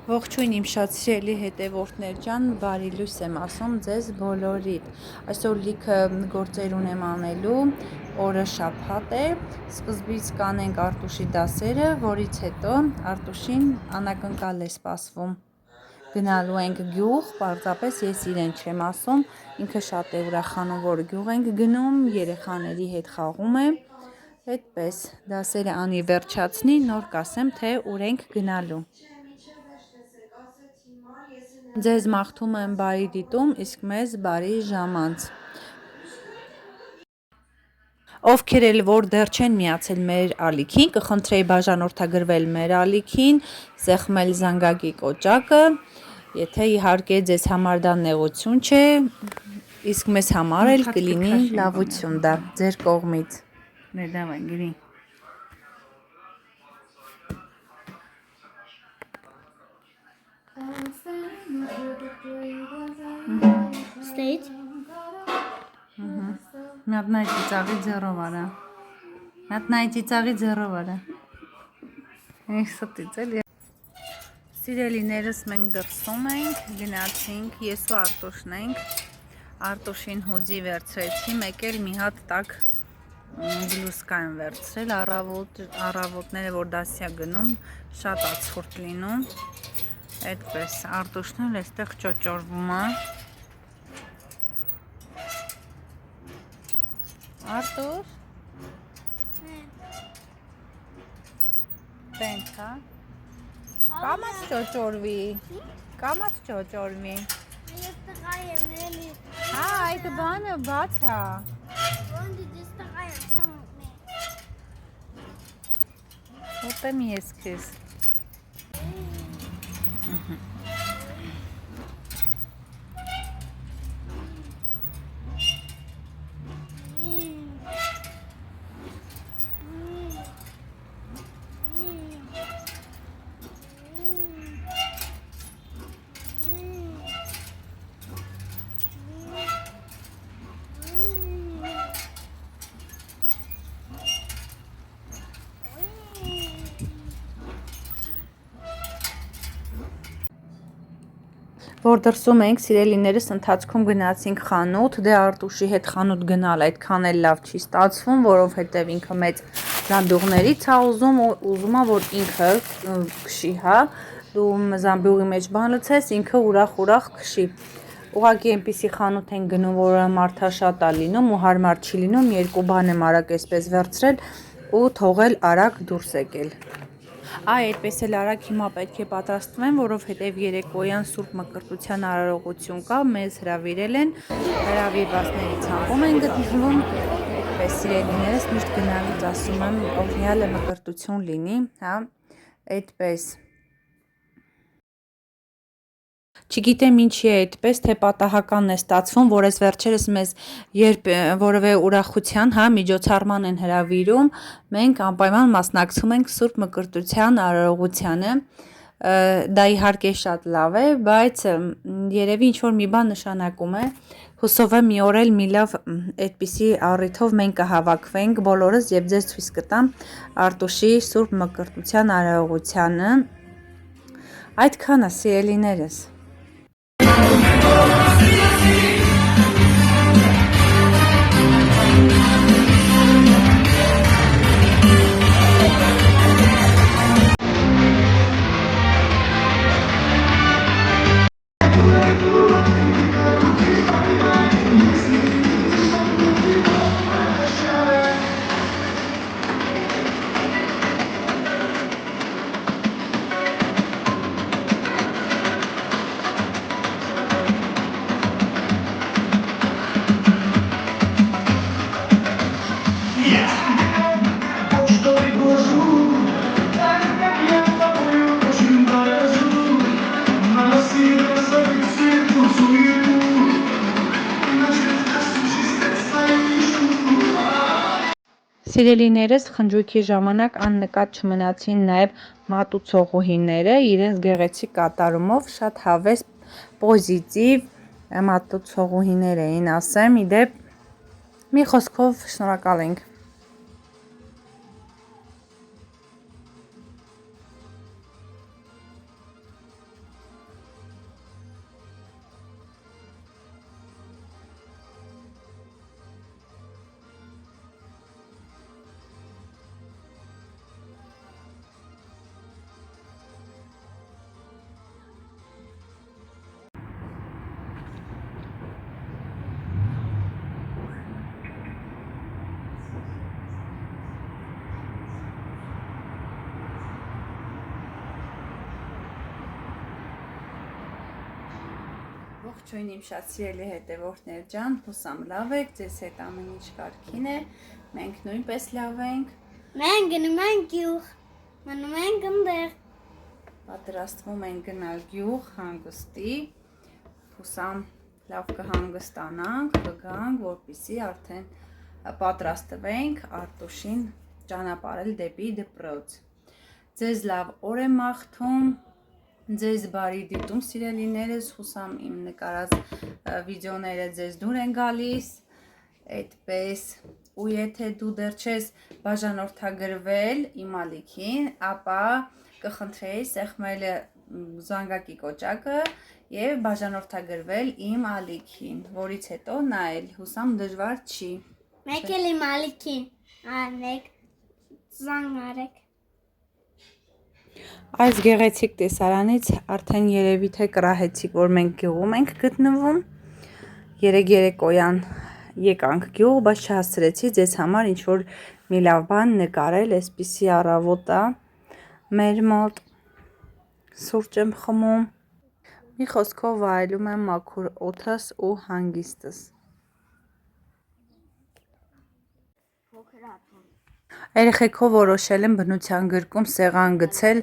Ողջույն իմ շատ սիրելի հետևորդներ ջան, բարի լույս եմ ասում ձեզ բոլորիդ։ Այսօր լիքը գործեր ունեմ անելու, օրը շաբաթ է, սկզբից կանենք Արտուշի դասերը, որից հետո Արտուշին անակնկալ է սպասվում։ Գնալու ենք գյուղ, պարզապես ես իրեն չեմ ասում, ինքը շատ է ուրախանում, որ գյուղ ենք գնում, երեխաների հետ խաղում է, այդպես դասերը անի վերջացնի, նոր կասեմ, թե ուր ենք գնալու։ Ձեզ մաղթում եմ բարի դիտում, իսկ մեզ բարի ժամանց։ Ովքեր էլ որ դեռ չեն միացել մեր ալիքին, կխնդրեի բաժանորդագրվել մեր ալիքին, սեղմել զանգակի կոճակը, եթե իհարկե ձեզ համար դա նեղություն չէ, իսկ մեզ համար էլ կլինի լավություն դա ձեր կողմից։ Давай, գրի։ State. Մատնայ ծիծաղի ձեռով արա։ Մատնայ ծիծաղի ձեռով արա։ Ես ստիծել։ Սիրելիներս մենք դրսում ենք, գնացինք, ես ու Արտուշն ենք։ Արտուշին հուձի վերցրեցի, մեկ էլ մի հատ տակ բլուսկա եմ վերցրել, առավոտները որ դասյա գնում, շատ ացուրտ լինում։ Այդպես Արտուշն էլ այստեղ ճոճորվում է։ Արտուշ։ Տենց, հա։ Կամաց ճոճորվի։ Կամաց ճոճորվի։ Ես տղա եմ էլի։ Հա, այդ բանը բաց է։ Ոնց ես տղա եմ, չեմ Ուտեմ ես քեզ։ Որ դրսում ենք, սիրելիներս ընթացքում գնացինք խանութ, դե Արտուշի հետ խանութ գնալ այդքան էլ լավ չի ստացվում, որովհետև ինքը մեծ զամբյուղներից է ուզում է, որ ինքը քշի, հա, դու զամբյուղի մեջ բան լցես, ինքը ուրախ քշի։ Ուղղակի այնպիսի խանութ են գնում, որը մարդաշատ է լինում ու հարմար չի լինում, երկու բան եմ արագ էսպես վերցրել ու թողել արագ դուրս եկել։ Այդպես էլ արագ հիմա պետք է պատրաստվեմ, որովհետև երեկոյան Սուրբ Մկրտության արարողություն կա, մեզ հրավիրել են, հրավիրվածների ցանկում են գտնվում, այդպես սիրելիներս միշտ գնալուց ասում եմ, օրհնյալը մկրտություն լինի, հա, այդպես։ Չգիտեմ ինչի է այդպես, թե պատահականն է ստացվում, որ այս վերջերս մեզ երբ որևէ ուրախության, հա, միջոցառման են հրավիրում, մենք անպայման մասնակցում ենք Սուրբ Մկրտության արարողությանը։ Դա իհարկե շատ լավ է, բայց երևի ինչ-որ մի բան նշանակում է։ Հուսով եմ մի օր էլ մի լավ այդպիսի առիթով մենք կհավաքվենք բոլորս եւ ձեզ ցույց կտամ Արտուշի Սուրբ Մկրտության արարողությանը։ Այդքանը սիրելիներս։ Սիրելիներս խնջույքի ժամանակ աննկատ չմնացին նաև մատուցողուհիները իրենց գեղեցիկ կատարումով, շատ հավես, պոզիտիվ մատուցողուհիներ էին, ասեմ, իդեպ մի խոսքով շնորհակալ ենք։ Ողջույն իմ շատ սիրելի հետևորդներ ջան, հուսամ լավ եք, ձեզ հետ ամեն ինչ կարգին է, մենք նույնպես լավ ենք։ Մենք գնում ենք գյուղ, մնում ենք ընդեղ։ Պատրաստվում ենք գնալ գյուղ հանգստի, հուսամ լավ կհանգստանանք, կգանք, որպեսզի արդեն պատրաստվենք Արտուշին ճանապարհել դեպի դպրոց։ Ձեզ լավ օր եմ մաղթում, ձեզ բարի դիտում սիրելիներս, հուսամ իմ նկարած վիդեոները ձեզ դուր են գալիս, այդպես, ու եթե դու դեռ չես բաժանորդագրվել իմ ալիքին, ապա կխնդրեի սեղմել զանգակի կոճակը եւ բաժանորդագրվել իմ ալիքին, որից հետո նայել, հուսամ դժվար չի։ Մեկ էլ իմ ալիքին, անեք, զանգ արեք։ Այս գեղեցիկ տեսարանից արդեն երևի թե կրահեցիք, որ մենք գյուղում ենք գտնվում։ Երեկոյան եկանք գյուղ, բայց չհասցրեցի ձեզ համար ինչ որ մի լավ բան նկարել, այսպիսի առավոտ է մեր մոտ, սուրճ եմ խմում, մի խոսքով վայելում եմ մաքուր օդս ու հանգիստս։ Երեխեքով որոշել եմ բնության գրկում սեղան գցել,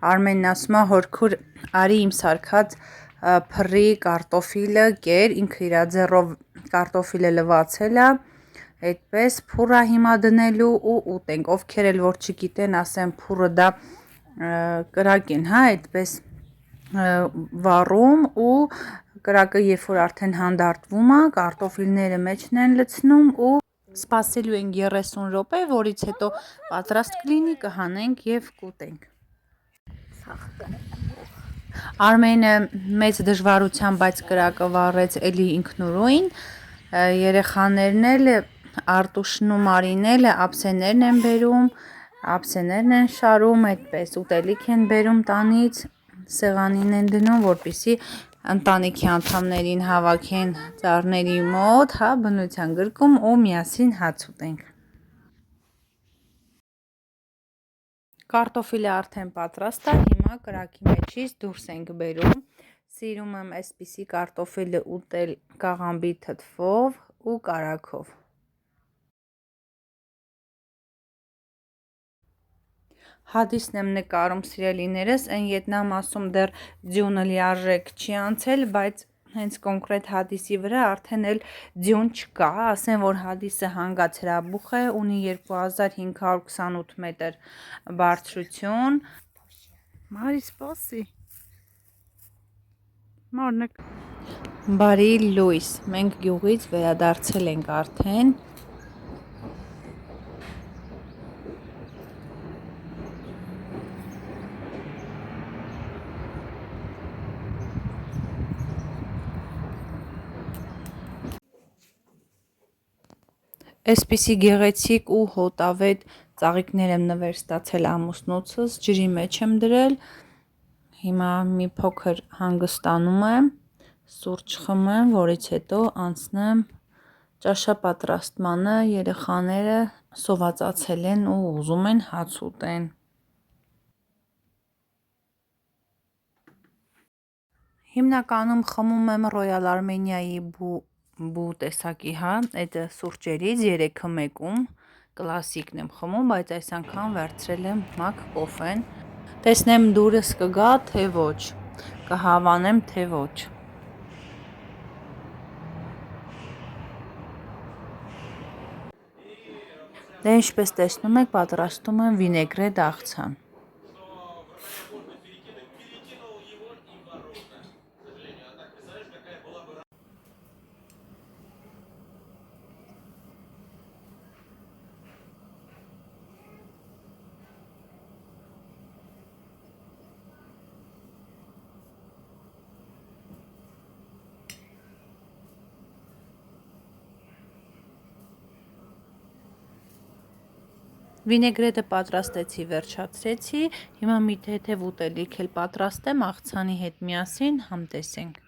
Արմենն ասում է հորքուր արի իմ սարքած փռի կարտոֆիլը կեր, ինքը իր ձեռով կարտոֆիլը լվացել է, այդպես փուռա հիմա դնելու ու ուտենք, ովքեր էլ որ չգիտեն, ասեմ փուռը դա կրակ են, հա, այդպես վառում ու կրակը երբ որ արդեն հանդարտվում է, կարտոֆիլները մեջն են լցնում ու սպասելու ենք 30 րոպե, որից հետո պատրաստ կլինի, կհանենք եւ կուտենք։ Արմենը մեծ դժվարությամբ, բայց կրակը վառեց էլի ինքնուրույն, երեխաներն էլ Արտուշն ու Մարին էլ ափսեներն են բերում, ափսեներն են շարում, այդպես ուտելիք են բերում տանից, սեղանին են դնում, որպեսզի ընտանիքի անդամներին հավաքեն ծառների մոտ, հա, բնության գրկում ու միասին հաց ուտենք։ Կարտոֆիլը արդեն պատրաստ է, հիմա կրակի մեջից դուրս ենք բերում։ Սիրում եմ այսպիսի կարտոֆիլը ուտել կաղամբի թթվով ու կարագով։ Հադիսն եմ նկարում սիրելիներս, այն ետնամ ասում դեռ ձյունը լիարժեք չի անցել, բայց հենց կոնկրետ հադիսի վրա արդեն էլ ձյուն չկա, ասեն որ հադիսը հանգած հրաբուխ է, ունի 2528 մետր բարձրություն։ Մարի սպասի։ Բարի լույս, մենք գյուղից վերադարձել ենք արդեն։ Այսպիսի գեղեցիկ ու հոտավետ ծաղիկներ եմ նվեր ստացել ամուսնոցս, ջրի մեջ եմ դրել, հիմա մի փոքր հանգստանում եմ, սուրճ խմեմ, որից հետո անցնեմ ճաշապատրաստմանը, երեխաները սովածացել են ու ուզում են հաց ուտեն։ Հիմնականում խմում եմ Royal Armenia-ի բու տեսակի, հա, այդ սուրճերից 3-ը մեկում, կլասիկն եմ խմում, բայց այս անգամ վերցրել եմ մակ կոֆեն, տեսնեմ դուրս կգա, թե ոչ, կհավանեմ, թե ոչ։ Դե ինչպես տեսնում եք, պատրաստում եմ վինեգրետ աղցան։ Վինեգրետը պատրաստեցի, վերջացրեցի, հիմա մի թեթև ուտելիք էլ պատրաստեմ աղցանի հետ միասին, համտեսենք։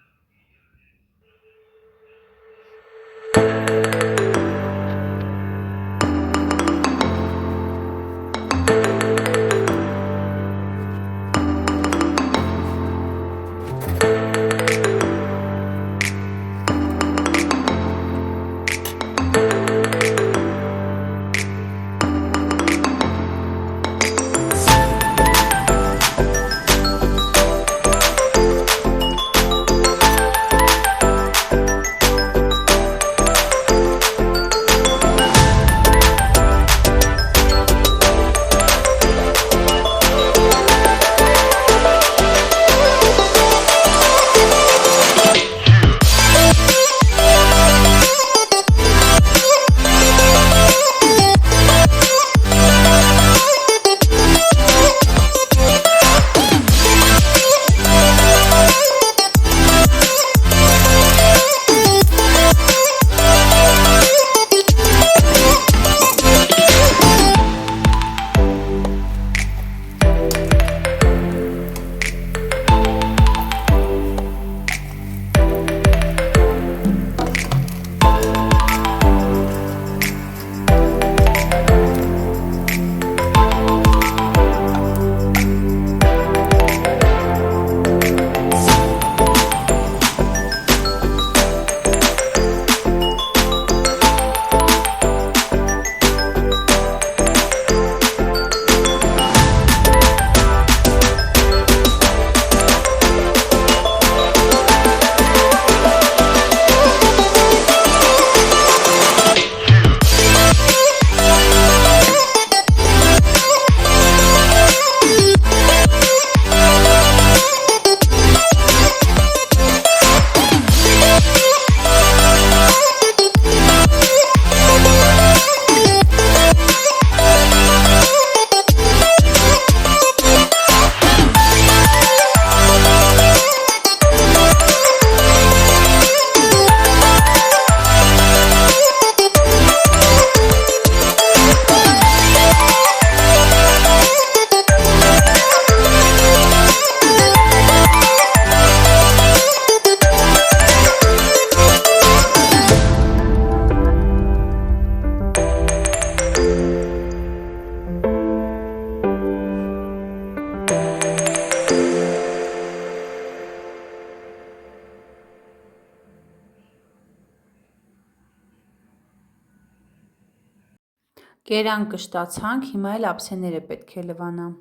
Կերան կշտացանք, հիմա էլ ափսեները պետք է լվանամ։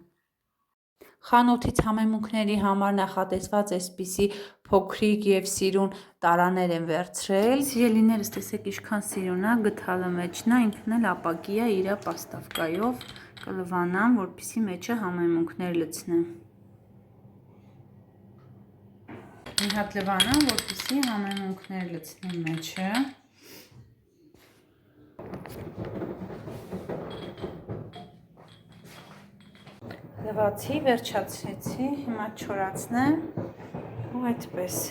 Խանութից համեմունքների համար նախատեսված այսպիսի փոքրիկ և սիրուն տարաներ են վերցրել։ Սիրելիներս, տեսեք ինչքան սիրուն է, գդալը մեջն է, ինքն էլ ապակի է իր պաստավկայով, կլվանամ, որպեսզի մեջը համեմունքներ լցնեմ։ Մի հատ լվանամ, որպեսզի համեմունքներ լցնեմ մեջը։ Լվացի, վերջացրեցի, հիմա չորացնեմ ու այդպես։